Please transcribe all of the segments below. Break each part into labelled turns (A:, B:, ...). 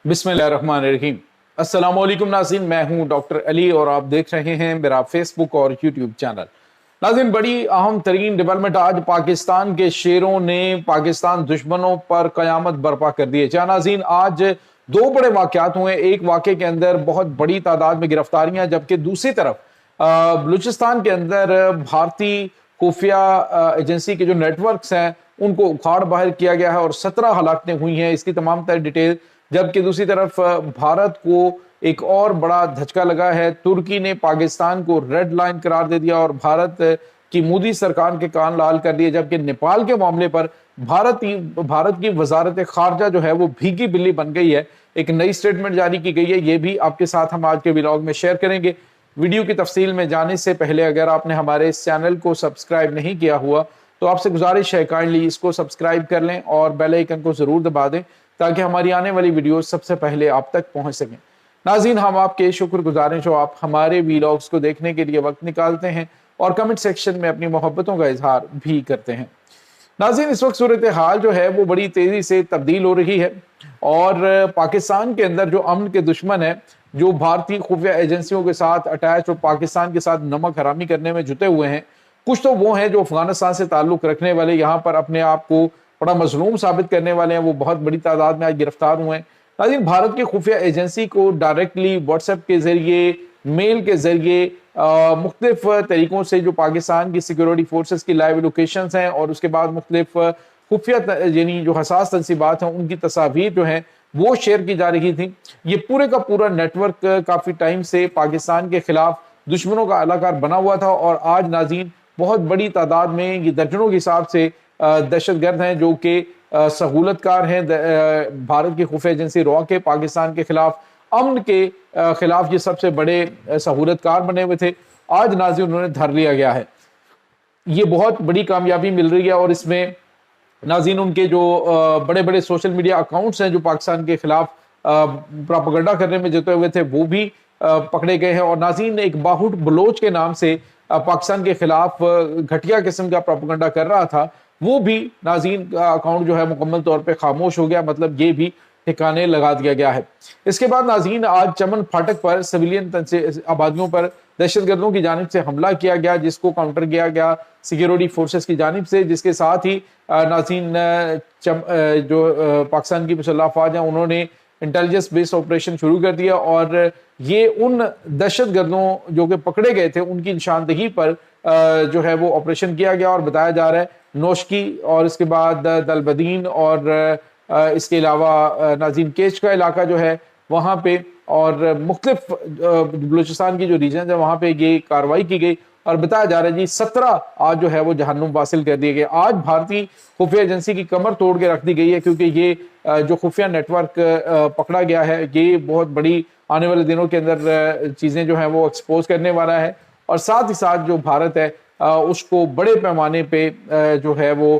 A: बिस्मिल्लाहिर्रहमानिर्रहीम। अस्सलाम वालेकुम नाज़रीन, मैं हूं डॉक्टर अली और आप देख रहे हैं मेरा फेसबुक और यूट्यूब चैनल। नाज़रीन, बड़ी अहम तरीन डेवलपमेंट, आज पाकिस्तान के शेरों ने पाकिस्तान दुश्मनों पर कयामत बर्पा कर दी है। क्या नाज़रीन, आज दो बड़े वाक़यात हुए। एक वाक़े के अंदर बहुत बड़ी तादाद में गिरफ्तारियां, जबकि दूसरी तरफ बलूचिस्तान के अंदर भारतीय खुफिया एजेंसी के जो नेटवर्क्स हैं उनको उखाड़ बाहर किया गया है और 17 हलाकतें हुई हैं। इसकी तमाम तर डिटेल, जबकि दूसरी तरफ भारत को एक और बड़ा धचका लगा है। तुर्की ने पाकिस्तान को रेड लाइन करार दे दिया और भारत की मोदी सरकार के कान लाल कर दिए, जबकि नेपाल के मामले पर भारत की वजारत खारजा जो है वो भीगी बिल्ली बन गई है। एक नई स्टेटमेंट जारी की गई है, ये भी आपके साथ हम आज के व्लॉग में शेयर करेंगे। वीडियो की तफसील में जाने से पहले अगर आपने हमारे इस चैनल को सब्सक्राइब नहीं किया हुआ तो आपसे गुजारिश है, काइंडली इसको सब्सक्राइब कर लें और बेल आइकन को जरूर दबा दें ताकि हमारी आने वाली वीडियो सबसे पहले आप तक पहुंच सकें। नाज़रीन, हम आपके शुक्रगुजार हैं जो आप हमारे वीलॉग्स को देखने के लिए वक्त निकालते हैं और कमेंट सेक्शन में अपनी मोहब्बतों का इजहार भी करते हैं। नाज़रीन, इस वक्त सूरत हाल जो है वो बड़ी तेजी से तब्दील हो रही है और पाकिस्तान के अंदर जो अमन के दुश्मन है, जो भारतीय खुफिया एजेंसियों के साथ अटैच और पाकिस्तान के साथ नमक हरामी करने में जुटे हुए हैं, कुछ तो वो हैं जो अफगानिस्तान से ताल्लुक रखने वाले, यहाँ पर अपने आप को बड़ा मजलूम साबित करने वाले हैं, वो बहुत बड़ी तादाद में आज गिरफ्तार हुए हैं। नाज़रीन, भारत की खुफिया एजेंसी को डायरेक्टली व्हाट्सएप के जरिए, मेल के जरिए, मुख्तलिफ तरीकों से जो पाकिस्तान की सिक्योरिटी फोर्सेस की लाइव लोकेशन हैं और उसके बाद मुख्तलिफ खुफिया यानी जो हसास तनसीबात हैं उनकी तस्वीर जो हैं वो शेयर की जा रही थी। ये पूरे का पूरा नेटवर्क काफी टाइम से पाकिस्तान के खिलाफ दुश्मनों का अलाकार बना हुआ था और आज नाज़रीन बहुत बड़ी तादाद में, ये दर्जनों के हिसाब से दहशतगर्द हैं जो कि सहूलतकार हैं भारत की खुफिया एजेंसी रॉ के पाकिस्तान के खिलाफ, अमन के खिलाफ ये सबसे बड़े सहूलतकार बने हुए थे। आज नाज़रीन उन्होंने धर लिया गया है। ये बहुत बड़ी कामयाबी मिल रही है और इसमें नाज़रीन उनके जो बड़े बड़े सोशल मीडिया अकाउंट्स हैं जो पाकिस्तान के खिलाफ प्रोपेगेंडा करने में जुटे हुए थे वो भी पकड़े गए हैं। और नाज़रीन, एक बाहुट बलोच के नाम से पाकिस्तान के खिलाफ घटिया किस्म का प्रोपेगेंडा कर रहा था, वो भी नाज़रीन का अकाउंट जो है मुकम्मल तौर पे खामोश हो गया, मतलब ये भी ठिकाने लगा दिया गया है। इसके बाद नाज़रीन आज चमन फाटक पर सिविलियन आबादियों पर दहशतगर्दों की जानिब से हमला किया गया, जिसको काउंटर किया गया सिक्योरिटी फोर्सेस की जानिब से, जिसके साथ ही नाज़रीन जो पाकिस्तान की मुसल्लह अफवाज हैं उन्होंने इंटेलिजेंस बेस्ड ऑपरेशन शुरू कर दिया और ये उन दहशतगर्दों जो कि पकड़े गए थे उनकी निशानदही पर जो है वो ऑपरेशन किया गया। और बताया जा रहा है नौशकी और इसके बाद दलबदीन और इसके अलावा नाज़रीन केच का इलाका जो है वहाँ पे और मुख्तलिफ बलूचिस्तान की जो रीजन है वहाँ पे ये कार्रवाई की गई और बताया जा रहा है जी 17 आज जो है वो जहन्नुम वासिल कर दिए गए। आज भारतीय खुफिया एजेंसी की कमर तोड़ के रख दी गई है क्योंकि ये जो खुफिया नेटवर्क पकड़ा गया है ये बहुत बड़ी आने वाले दिनों के अंदर चीज़ें जो हैं वो एक्सपोज करने वाला है और साथ ही साथ जो भारत है उसको बड़े पैमाने पे जो है वो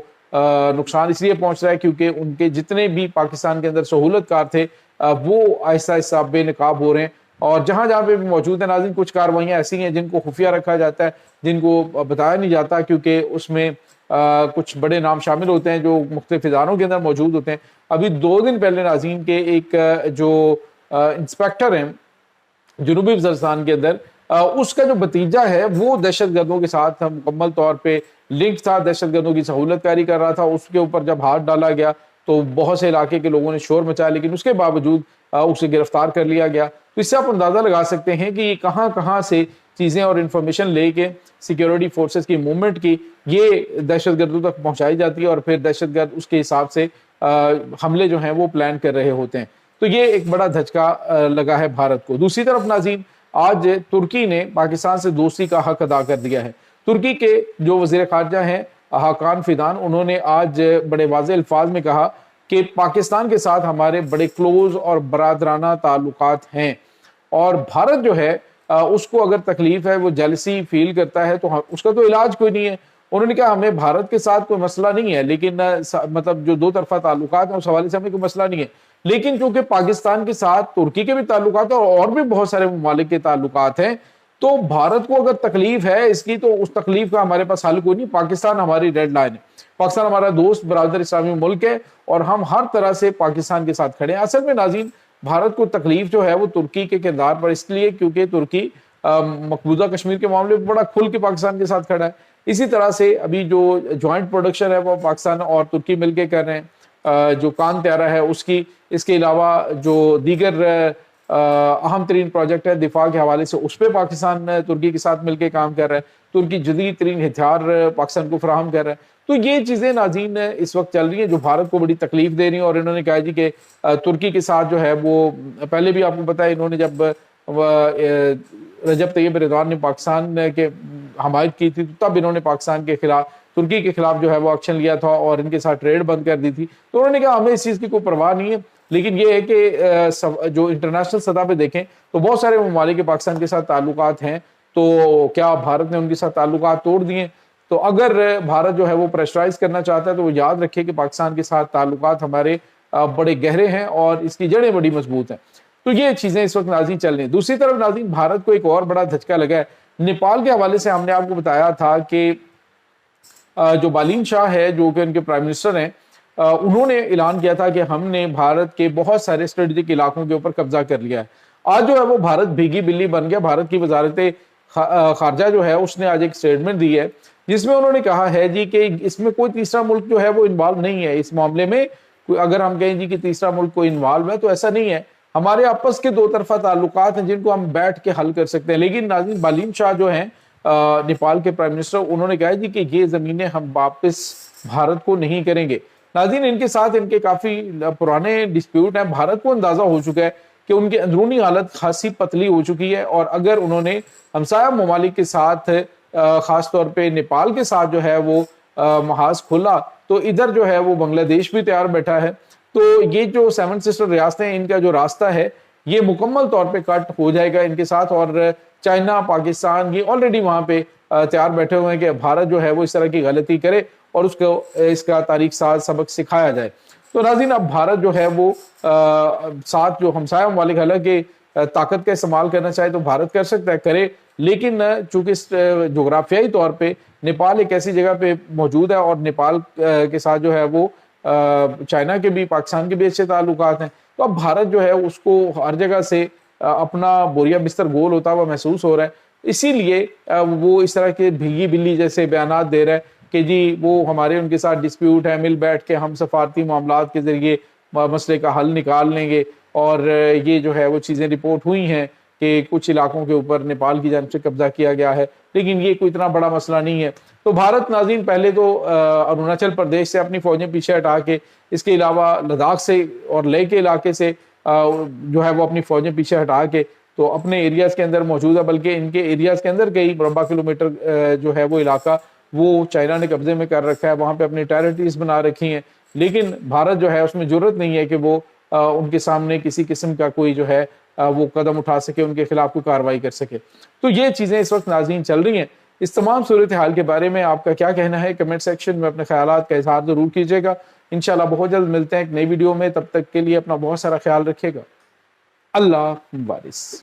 A: नुकसान इसलिए पहुंच रहा है क्योंकि उनके जितने भी पाकिस्तान के अंदर सहूलतकार थे वो आहिस्ता आहिस्ता बेनकाब हो रहे हैं। और जहां जहां पे भी मौजूद है नाज़रीन, कुछ कार्रवाइयाँ ऐसी हैं जिनको खुफिया रखा जाता है, जिनको बताया नहीं जाता क्योंकि उसमें कुछ बड़े नाम शामिल होते हैं जो मुख्तलिफ इदारों के अंदर मौजूद होते हैं। अभी 2 दिन पहले नाज़रीन के एक जो इंस्पेक्टर हैं जनूबी वज़ीरिस्तान के अंदर, उसका जो भतीजा है वो दहशतगर्दों के साथ मुकम्मल तौर पे लिंक था, दहशतगर्दों की सहूलतकारी कर रहा था। उसके ऊपर जब हाथ डाला गया तो बहुत से इलाके के लोगों ने शोर मचाया, लेकिन उसके बावजूद उसे गिरफ्तार कर लिया गया। तो इससे आप अंदाजा लगा सकते हैं कि ये कहाँ से चीज़ें और इन्फॉर्मेशन लेके सिक्योरिटी फोर्सेस की मूवमेंट की ये दहशतगर्दों तक पहुंचाई जाती है और फिर दहशतगर्द उसके हिसाब से हमले जो हैं वो प्लान कर रहे होते हैं। तो ये एक बड़ा धचका लगा है भारत को। दूसरी तरफ नाज़रीन आज तुर्की ने पाकिस्तान से दोस्ती का हक अदा कर दिया है। तुर्की के जो वज़ीर ख़ारजा हैं हाकान फिदान, उन्होंने आज बड़े वाज़ेह अल्फाज में कहा कि पाकिस्तान के साथ हमारे बड़े क्लोज और बरादराना ताल्लुकात हैं और भारत जो है उसको अगर तकलीफ है, वो जेलसी फील करता है तो उसका तो इलाज कोई नहीं है। उन्होंने कहा हमें भारत के साथ कोई मसला नहीं है, लेकिन मतलब जो 2 तरफा ताल्लुकात हैं उस हवाले से हमें कोई मसला नहीं है, लेकिन क्योंकि पाकिस्तान के साथ तुर्की के भी ताल्लुकात हैं और भी बहुत सारे ममालिक के ताल्लुकात हैं, तो भारत को अगर तकलीफ है इसकी तो उस तकलीफ का हमारे पास हल कोई नहीं। पाकिस्तान हमारी रेड लाइन है, पाकिस्तान हमारा दोस्त बरादर इस्लामी मुल्क है और हम हर तरह से पाकिस्तान के साथ खड़े हैं। असल में नाज़रीन بھارت کو تکلیف جو ہے وہ ترکی کے کردار پر اس لیے کیونکہ ترکی مقبوضہ کشمیر کے معاملے میں بڑا کھل کے پاکستان کے ساتھ کھڑا ہے. اسی طرح سے ابھی جو جوائنٹ پروڈکشن ہے وہ پاکستان اور ترکی مل کے کر رہے ہیں, جو کان طیارہ ہے اس کی, اس کے علاوہ جو دیگر اہم ترین پروجیکٹ ہے دفاع کے حوالے سے اس پہ پاکستان ترکی کے ساتھ مل کے کام کر رہا ہے. ترکی جدید ترین ہتھیار پاکستان کو فراہم کر رہا ہے. تو یہ چیزیں ناظرین اس وقت چل رہی ہیں جو بھارت کو بڑی تکلیف دے رہی ہیں, اور انہوں نے کہا جی کہ ترکی کے ساتھ جو ہے وہ پہلے بھی آپ کو پتا ہے انہوں نے جب رجب طیب ایردوان نے پاکستان کے حمایت کی تھی تب انہوں نے پاکستان کے خلاف ترکی کے خلاف جو ہے وہ ایکشن لیا تھا اور ان کے ساتھ ٹریڈ بند کر دی تھی. تو انہوں نے کہا ہمیں اس چیز کی کوئی پرواہ نہیں ہے, لیکن یہ ہے کہ جو انٹرنیشنل سطح پہ دیکھیں تو بہت سارے ممالک کے پاکستان کے ساتھ تعلقات ہیں, تو کیا بھارت نے ان کے ساتھ تعلقات توڑ دیے؟ تو اگر بھارت جو ہے وہ پریشرائز کرنا چاہتا ہے تو وہ یاد رکھے کہ پاکستان کے ساتھ تعلقات ہمارے بڑے گہرے ہیں اور اس کی جڑیں بڑی مضبوط ہیں. تو یہ چیزیں اس وقت ناظرین چل رہی ہیں. دوسری طرف ناظرین بھارت کو ایک اور بڑا دھچکا لگا ہے نیپال کے حوالے سے. ہم نے آپ کو بتایا تھا کہ جو بالین شاہ ہے جو کہ ان کے پرائم منسٹر ہیں, انہوں نے اعلان کیا تھا کہ ہم نے بھارت کے بہت سارے اسٹریٹجک علاقوں کے اوپر قبضہ کر لیا ہے. آج جو ہے وہ بھارت بھیگی بلی بن گیا. بھارت کی وزارت خارجہ جو ہے اس نے آج ایک اسٹیٹمنٹ دی ہے جس میں انہوں نے کہا ہے جی کہ اس میں کوئی تیسرا ملک جو ہے وہ انوالو نہیں ہے اس معاملے میں. اگر ہم کہیں جی کہ تیسرا ملک کوئی انوالو ہے تو ایسا نہیں ہے. ہمارے آپس کے دو طرفہ تعلقات ہیں جن کو ہم بیٹھ کے حل کر سکتے ہیں. لیکن ناظرین بالین شاہ جو ہیں نیپال کے پرائم منسٹر, انہوں نے کہا جی کہ یہ زمینیں ہم واپس بھارت کو نہیں کریں گے. ناظرین ان کے ساتھ ان کے کافی پرانے ڈسپیوٹ ہیں. بھارت کو اندازہ ہو چکا ہے کہ ان کی اندرونی حالت خاصی پتلی ہو چکی ہے, اور اگر انہوں نے ہمسایہ ممالک کے ساتھ خاص طور پہ نیپال کے ساتھ جو ہے وہ محاذ کھولا تو ادھر جو ہے وہ بنگلہ دیش بھی تیار بیٹھا ہے. تو یہ جو سیون سسٹر ریاستیں ان کا جو راستہ ہے یہ مکمل طور پہ کٹ ہو جائے گا ان کے ساتھ, اور چائنا پاکستان یہ آلریڈی وہاں پہ تیار بیٹھے ہوئے ہیں کہ بھارت جو ہے وہ اس طرح کی غلطی کرے اور اس کو اس کا تاریخ ساز سبق سکھایا جائے. تو ناظرین اب بھارت جو ہے وہ ساتھ جو ہمسایہ ممالک حالانکہ طاقت کا استعمال کرنا چاہے تو بھارت کر سکتا ہے, کرے, لیکن چونکہ جغرافیائی طور پہ نیپال ایک ایسی جگہ پہ موجود ہے اور نیپال کے ساتھ جو ہے وہ چائنا کے بھی پاکستان کے بھی اچھے تعلقات ہیں, تو اب بھارت جو ہے اس کو ہر جگہ سے اپنا بوریا بستر گول ہوتا ہوا محسوس ہو رہا ہے. اسی لیے وہ اس طرح کے بھیگی بلی جیسے بیانات دے رہا ہے کہ جی وہ ہمارے ان کے ساتھ ڈسپیوٹ ہے, مل بیٹھ کے ہم سفارتی معاملات کے ذریعے مسئلے کا حل نکال لیں گے. اور یہ جو ہے وہ چیزیں رپورٹ ہوئی ہیں کہ کچھ علاقوں کے اوپر نیپال کی جانب سے قبضہ کیا گیا ہے, لیکن یہ کوئی اتنا بڑا مسئلہ نہیں ہے. تو بھارت ناظرین پہلے تو اروناچل پردیش سے اپنی فوجیں پیچھے ہٹا کے, اس کے علاوہ لداخ سے اور لے کے علاقے سے جو ہے وہ اپنی فوجیں پیچھے ہٹا کے تو اپنے ایریاز کے اندر موجود ہے, بلکہ ان کے ایریاز کے اندر کئی مربع کلومیٹر جو ہے وہ علاقہ وہ چائنا نے قبضے میں کر رکھا ہے, وہاں پہ اپنی ٹیریٹریز بنا رکھی ہیں. لیکن بھارت جو ہے اس میں جرت نہیں ہے کہ وہ ان کے سامنے کسی قسم کا کوئی جو ہے وہ قدم اٹھا سکے, ان کے خلاف کوئی کارروائی کر سکے. تو یہ چیزیں اس وقت ناظرین چل رہی ہیں. اس تمام صورتحال کے بارے میں آپ کا کیا کہنا ہے؟ کمنٹ سیکشن میں اپنے خیالات کا اظہار ضرور کیجیے گا. انشاءاللہ بہت جلد ملتے ہیں ایک نئی ویڈیو میں, تب تک کے لیے اپنا بہت سارا خیال رکھیے گا. اللہ حافظ.